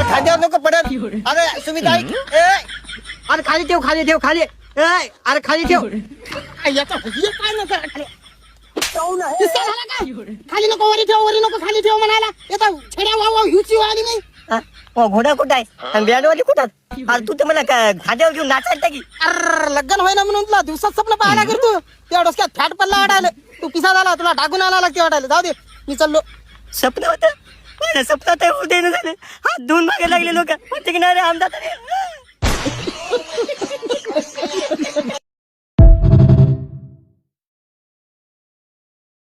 खाद्यावर नको पडत. अरे सुमिता ऐक. अरे खाली ठेव खाली ठेव खाली. अरे खाली ठेव. याचा काय नको खाली नको वरी नको खाली ठेव म्हणायला येता छड्या वाव हिची वाली नाही. घोडा कुठं आहे आणि बँडवाली कुठं? अरे तू तर मला खाद्यावर घेऊन नाचायला की. अरे लग्न व्हायना म्हणून तुला दिवसात स्वप्न पाहायला करतो. त्या डोसक्यात फॅट पडला वाटायला. तू पिसा झाला तुला टाकून आला लागते वाटायला. जाऊ दे मी चाललो. स्वप्न होतं माझ्या स्वप्नात उदय न झाले. हात धुवून मागे लागले लोक. आमदार